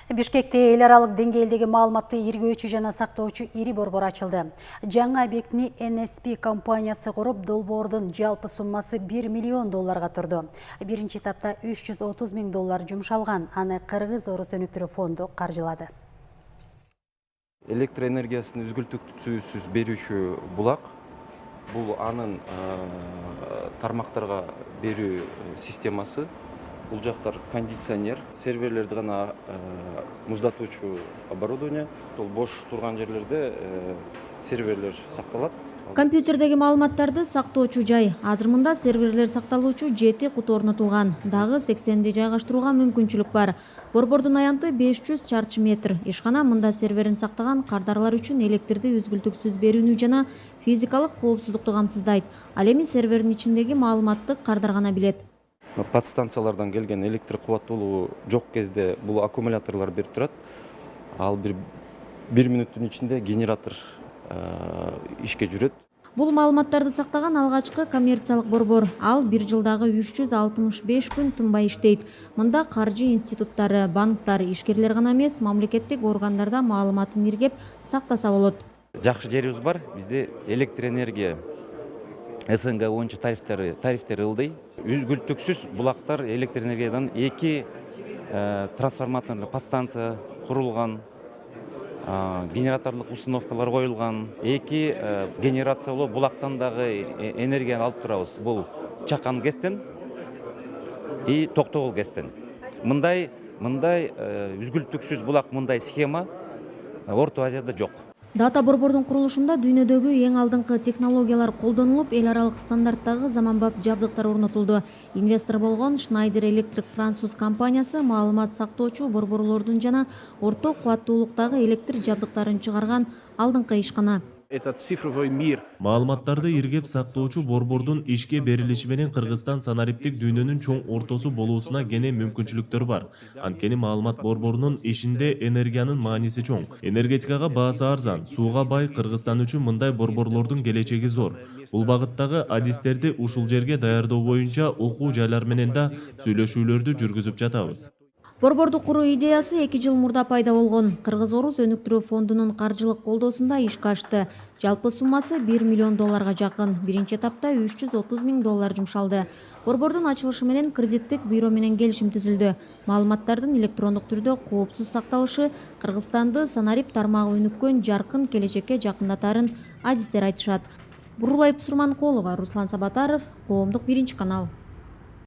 Бишкекте эл аралык деңгээлдеги маалыматты иргөөчү жана сактоочу ири борбор ачылды. Жаңы объектни NSP компаниясы куруп, долбоордун жалпы суммасы $1 миллион турду. Биринчи этапта $330 000 жумшалган. Аны Кыргыз-Орус өнүктүрүү фонду каржылады. Электр энергиясын үзгүлтүксүз берүүчү булак. Бул анын тармактарга берүү системасы. Бул жактар кондиционер, серверлерди гана муздатуучу оборудование. Ошол бош турган жерлерде серверлер сакталат. Компьютердеги маалыматтарды сактоочу жай. Азыр мында серверлер сакталуучу 7 кут орнотулган. Дагы 80ди жайгаштырууга мүмкүнчүлүк бар. Борбордун аянты 500 чарчы метр. Ишкана мында серверин сактаган кардарлар үчүн электрди үзгүлтүксүз берүүнү жана физикалык коопсуздукту камсыздайт. Ал эми сервердин ичиндеги маалыматты кардар гана билет. Подстанциялардан келген электр кубаттуулугу жок кезде бул аккумуляторлор берип турат. Ал бир минуттун ичинде генератор ишке жүрөт. Бул маалыматтарды сактаган алгачкы коммерциялык борбор. Ал 1 жылдагы 365 күн тынбай иштейт. Мында каржы институттары, банктар, ишкерлер гана эмес, мамлекеттик органдарда маалыматын иргеп сактаса болот. Жакшы жерибиз бар. Бизде электр энергия СНГ боюнча тарифтери ылдый. Үзгүлтүксүз булактар электр энергиядан 2 трансформаторлы подстанция курулган, генераторлук установкалар коюлган, 2 генерациялуу булактан дагы энергияны алып турабыз. Бул Чакан ГЭСтен и Токтогул ГЭСтен. Мындай үзгүлтүксүз булак, мындай схема Орто Азияда жок. Дата борбордун курулушунда дүйнөдөгү эң алдыңкы технологиялар колдонулуп, эл аралык стандарттагы заманбап жабдыктар орнотулду. Инвестор болгон Schneider Electric француз компаниясы маалымат сактоочу борборлордун жана орто кубаттуулуктагы электр жабдыктарын чыгарган алдыңкы ишкана. Маалыматтарды иргеп сактоочу борбордун ишке берилиши менен Кыргызстан санариптик дүйнөнүн чоң ортосу болуусуна кене мүмкүнчүлүктөр бар. Анткени маалымат борборунун ишинде энергиянын мааниси чоң. Энергетикага баасы арзан, сууга бай Кыргызстан үчүн мындай борборлордун келечеги зор. Бул багыттагы адистерди ушул жерге даярдоо боюнча окуу жайлар менен да сүйлөшүүлөрдү жүргүзүп жатабыз. Борборду куруу идеясы 2 жыл мурда пайда болгон. Кыргыз-Орус өнүктүрүү фондунун каржылык колдоосунда ишке ашты. Жалпы суммасы $1 миллион жакын. Биринчи этапта $330 000 жумшалды. Борбордун ачылышы менен кредиттик бюро менен келишим түзүлдү. Маалыматтардын электрондук түрдө коопсуз сакталышы Кыргызстанды санарип тармагы өнүккөн жаркын келечекке жакындатарын адистер айтышат. Бурулай Пусурманкулова, Руслан Сабатаров, Коомдук 1 канал.